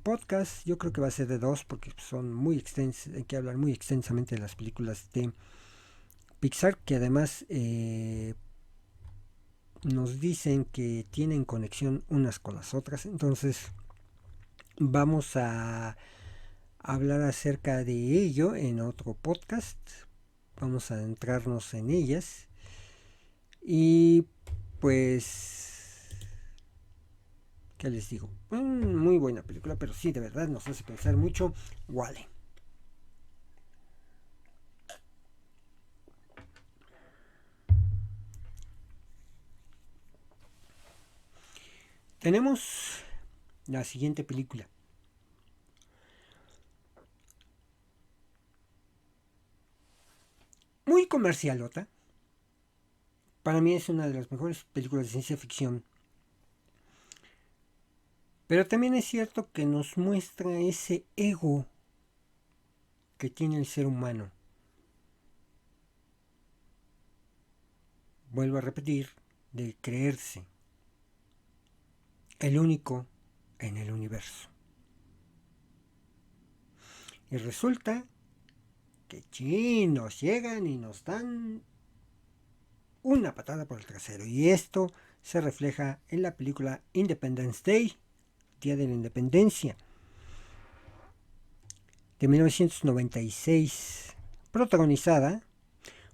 podcast. Yo creo que va a ser de dos, porque son muy extensas, hay que hablar muy extensamente de las películas de Pixar, que además nos dicen que tienen conexión unas con las otras. Entonces vamos a hablar acerca de ello en otro podcast. Vamos a adentrarnos en ellas. Y pues, ¿qué les digo? Muy buena película, pero sí, de verdad nos hace pensar mucho. Wall-E. Tenemos la siguiente película. Muy comercialota. Para mí es una de las mejores películas de ciencia ficción. Pero también es cierto que nos muestra ese ego que tiene el ser humano. Vuelvo a repetir, de creerse el único en el universo. Y resulta que nos llegan y nos dan una patada por el trasero. Y esto se refleja en la película Independence Day, Día de la Independencia, de 1996, protagonizada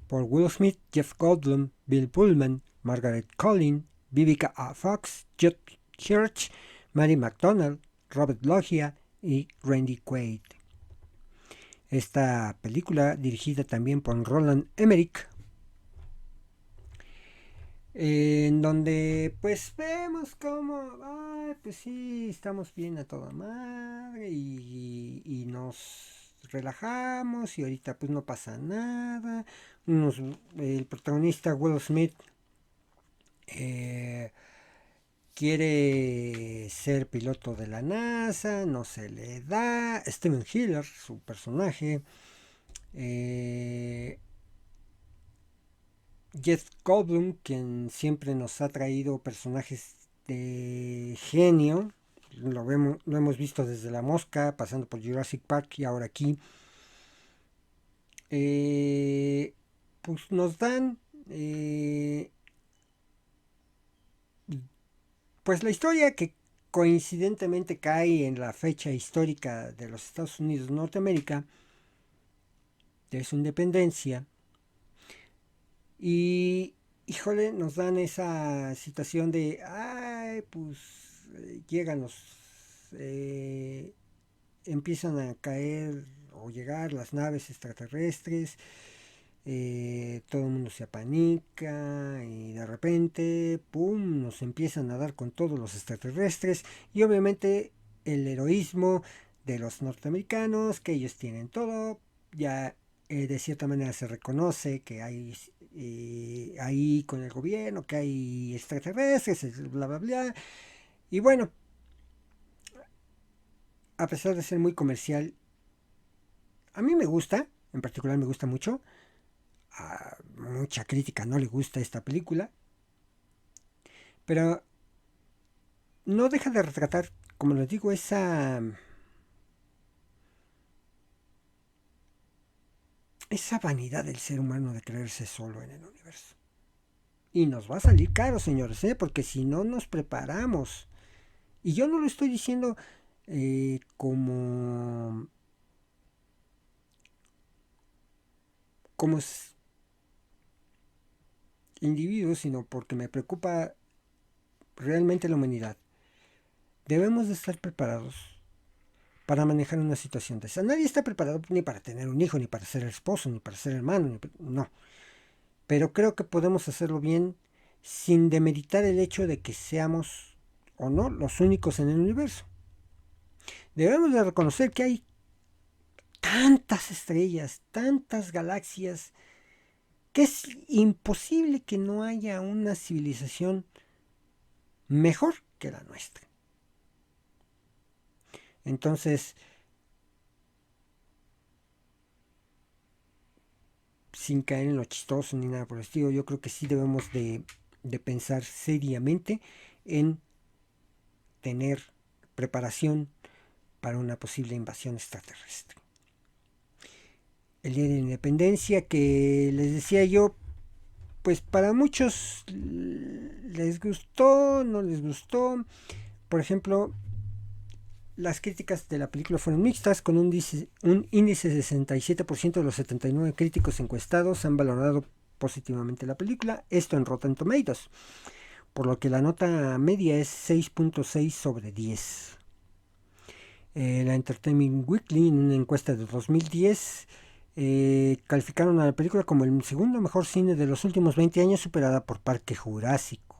por Will Smith, Jeff Goldblum, Bill Pullman, Margaret Collin, Vivica A. Fox, Judd Hirsch, Mary McDonnell, Robert Loggia y Randy Quaid. Esta película, dirigida también por Roland Emmerich, en donde pues vemos como, ay, pues sí, estamos bien a toda madre y nos relajamos y ahorita pues no pasa nada. El protagonista Will Smith eh, quiere ser piloto de la NASA, no se le da. Steven Hiller, su personaje, eh, Jeff Goldblum, quien siempre nos ha traído personajes de genio, lo hemos visto desde La Mosca, pasando por Jurassic Park y ahora aquí, eh, pues nos dan pues la historia que coincidentemente cae en la fecha histórica de los Estados Unidos de Norteamérica, de su independencia, y híjole, nos dan esa situación de, ay, pues llegan los, eh, empiezan a caer o llegar las naves extraterrestres, todo el mundo se apanica y de repente, ¡pum!, nos empiezan a dar con todos los extraterrestres y obviamente el heroísmo de los norteamericanos, que ellos tienen todo, ya de cierta manera se reconoce que hay ahí con el gobierno, que hay extraterrestres, bla, bla, bla. Y bueno, a pesar de ser muy comercial, a mí me gusta, en particular me gusta mucho. A mucha crítica no le gusta esta película, pero no deja de retratar, como les digo, esa vanidad del ser humano de creerse solo en el universo. Y nos va a salir caro, señores, porque si no nos preparamos, y yo no lo estoy diciendo como individuo, sino porque me preocupa realmente la humanidad. Debemos de estar preparados para manejar una situación de esa. Nadie está preparado ni para tener un hijo, ni para ser esposo, ni para ser hermano, no. Pero creo que podemos hacerlo bien sin demeritar el hecho de que seamos o no los únicos en el universo. Debemos de reconocer que hay tantas estrellas, tantas galaxias, que es imposible que no haya una civilización mejor que la nuestra. Entonces, sin caer en lo chistoso ni nada por el estilo, yo creo que sí debemos de pensar seriamente en tener preparación para una posible invasión extraterrestre. El Día de la Independencia, que les decía yo, pues para muchos les gustó, no les gustó. Por ejemplo, las críticas de la película fueron mixtas, con un índice de 67% de los 79 críticos encuestados han valorado positivamente la película, esto en Rotten Tomatoes, por lo que la nota media es 6.6 sobre 10. La Entertainment Weekly, en una encuesta de 2010, calificaron a la película como el segundo mejor cine de los últimos 20 años, superada por Parque Jurásico.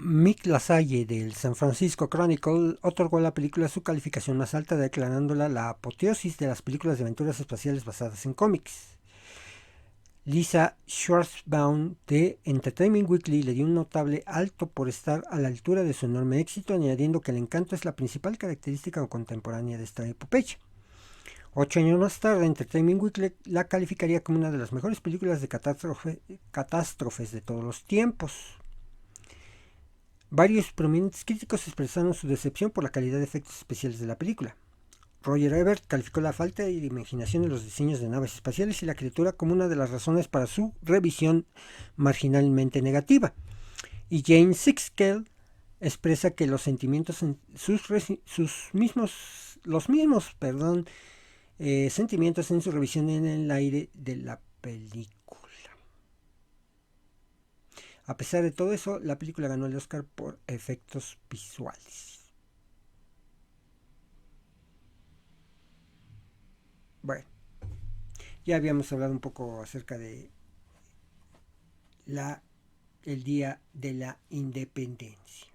Mick LaSalle del San Francisco Chronicle otorgó a la película su calificación más alta, declarándola la apoteosis de las películas de aventuras espaciales basadas en cómics. Lisa Schwarzbaum de Entertainment Weekly le dio un notable alto por estar a la altura de su enorme éxito, añadiendo que el encanto es la principal característica contemporánea de esta epopeya. 8 años más tarde, Entertainment Weekly la calificaría como una de las mejores películas de catástrofes de todos los tiempos. Varios prominentes críticos expresaron su decepción por la calidad de efectos especiales de la película. Roger Ebert calificó la falta de imaginación en los diseños de naves espaciales y la criatura como una de las razones para su revisión marginalmente negativa. Y Jane Sixkel expresa que los sentimientos en sentimientos en su revisión en el aire de la película. A pesar de todo eso, la película ganó el Oscar por efectos visuales. Bueno, Ya habíamos hablado un poco acerca de el Día de la Independencia.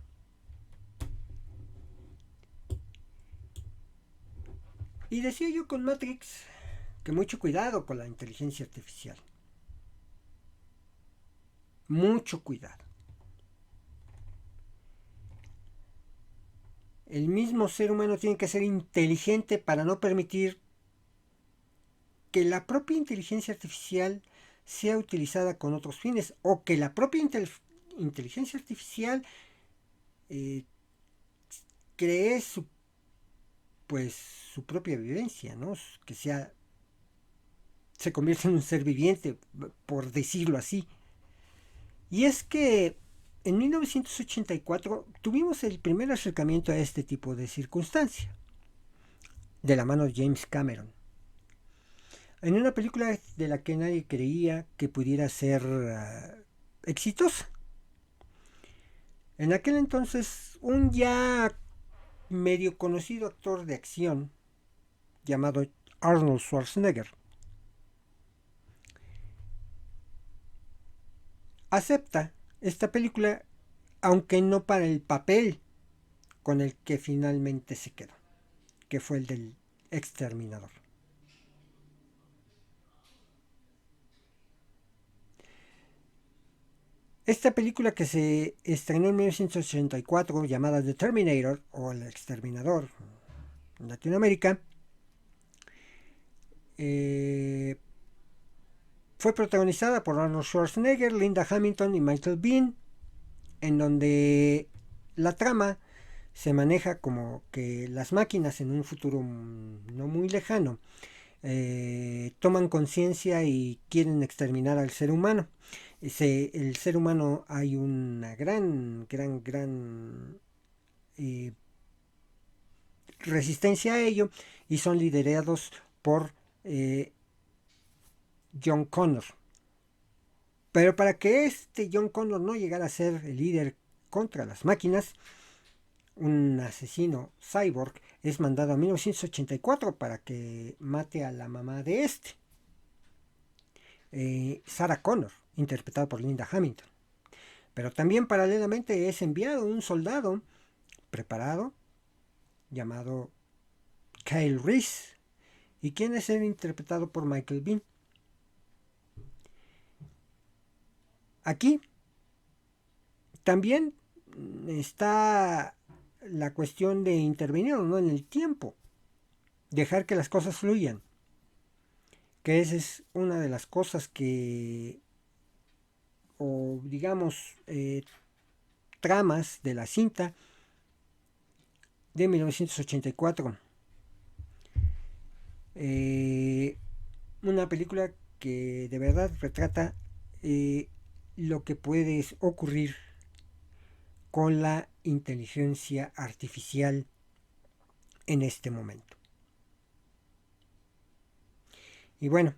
Y decía yo con Matrix que mucho cuidado con la inteligencia artificial. Mucho cuidado. El mismo ser humano tiene que ser inteligente para no permitir que la propia inteligencia artificial sea utilizada con otros fines o que la propia inteligencia artificial cree su propia vivencia, ¿no? Que se convierta en un ser viviente, por decirlo así. Y es que en 1984 tuvimos el primer acercamiento a este tipo de circunstancia, de la mano de James Cameron, en una película de la que nadie creía que pudiera ser exitosa. En aquel entonces, un ya medio conocido actor de acción llamado Arnold Schwarzenegger acepta esta película, aunque no para el papel con el que finalmente se quedó, que fue el del exterminador. Esta película, que se estrenó en 1984, llamada The Terminator o El Exterminador en Latinoamérica, fue protagonizada por Arnold Schwarzenegger, Linda Hamilton y Michael Biehn, en donde la trama se maneja como que las máquinas en un futuro no muy lejano toman conciencia y quieren exterminar al ser humano. El ser humano, hay una gran resistencia a ello, y son liderados por John Connor. Pero para que John Connor no llegara a ser el líder contra las máquinas, un asesino cyborg es mandado a 1984 para que mate a la mamá de Sarah Connor, interpretada por Linda Hamilton. Pero también paralelamente es enviado un soldado preparado llamado Kyle Reese, y quien es interpretado por Michael Biehn. Aquí también está la cuestión de intervenir, ¿no?, en el tiempo, dejar que las cosas fluyan, que esa es una de las cosas que, o digamos, tramas de la cinta de 1984. Una película que de verdad retrata lo que puede ocurrir con la inteligencia artificial en este momento. Y bueno,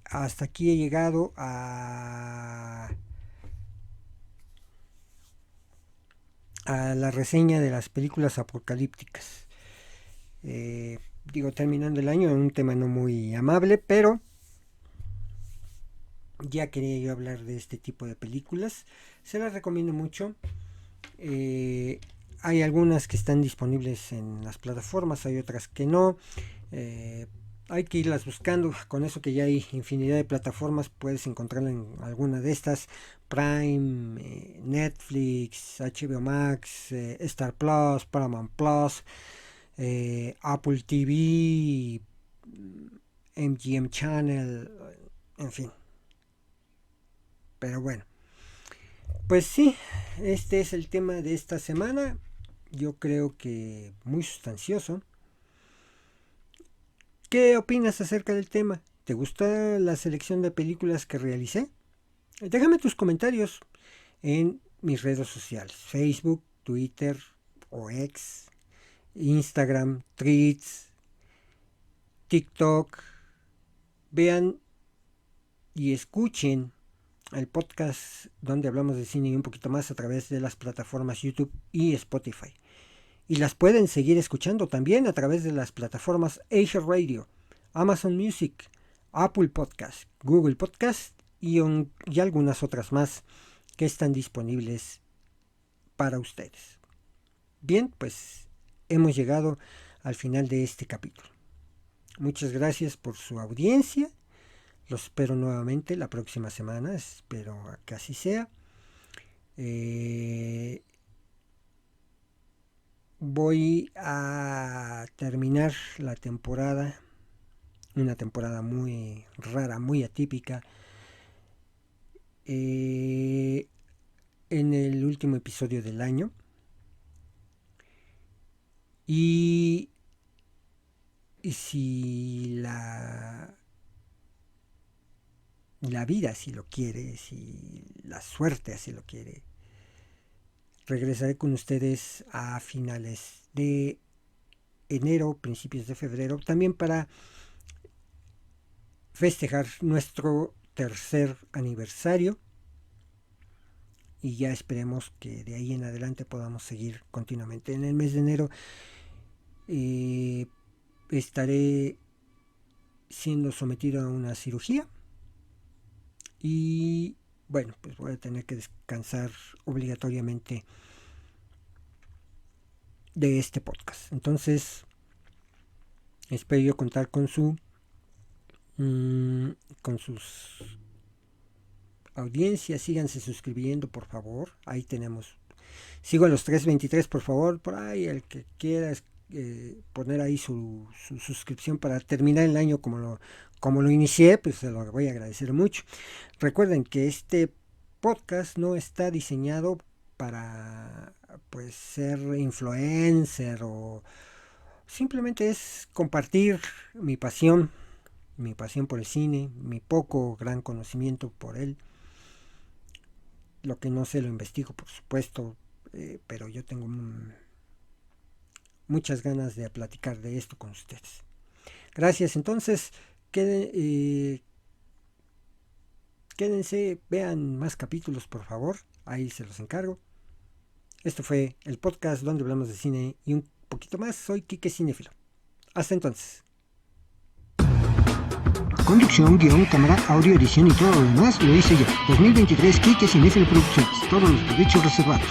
hasta aquí he llegado a la reseña de las películas apocalípticas. Terminando el año en un tema no muy amable, pero ya quería yo hablar de este tipo de películas. Se las recomiendo mucho. Hay algunas que están disponibles en las plataformas, hay otras que no. Hay que irlas buscando. Con eso que ya hay infinidad de plataformas, puedes encontrarla en alguna de estas: Prime, Netflix, HBO Max, Star Plus, Paramount Plus, Apple TV, MGM Channel, en fin. Pero bueno, pues sí, este es el tema de esta semana. Yo creo que muy sustancioso. ¿Qué opinas acerca del tema? ¿Te gusta la selección de películas que realicé? Déjame tus comentarios en mis redes sociales: Facebook, Twitter o X, Instagram, Threads, TikTok. Vean y escuchen el podcast donde hablamos de cine y un poquito más a través de las plataformas YouTube y Spotify. Y las pueden seguir escuchando también a través de las plataformas Asia Radio, Amazon Music, Apple Podcast, Google Podcast y algunas otras más que están disponibles para ustedes. Bien, pues hemos llegado al final de este capítulo. Muchas gracias por su audiencia. Los espero nuevamente la próxima semana. Espero que así sea. Voy a terminar la temporada. Una temporada muy rara, muy atípica. En el último episodio del año. Y si la vida así lo quiere, si la suerte así lo quiere, regresaré con ustedes a finales de enero, principios de febrero, también para festejar nuestro tercer aniversario, y ya esperemos que de ahí en adelante podamos seguir continuamente. En el mes de enero estaré siendo sometido a una cirugía y bueno, pues voy a tener que descansar obligatoriamente de este podcast. Entonces espero yo contar con sus audiencias. Síganse suscribiendo, por favor. Ahí tenemos, sigo a los 323, por favor. Por ahí el que quiera poner ahí su suscripción para terminar el año como lo inicié, pues se lo voy a agradecer mucho. Recuerden que este podcast no está diseñado para pues ser influencer, o simplemente es compartir mi pasión por el cine, mi poco gran conocimiento por él. Lo que no sé lo investigo, por supuesto, pero yo tengo muchas ganas de platicar de esto con ustedes. Gracias. Entonces, quédense, vean más capítulos, por favor. Ahí se los encargo. Esto fue el podcast donde hablamos de cine y un poquito más. Soy Quique Cinéfilo. Hasta entonces. Conducción, guión, cámara, audio, edición y todo lo demás lo hice yo. 2023 Quique Cinéfilo Producciones. Todos los derechos reservados.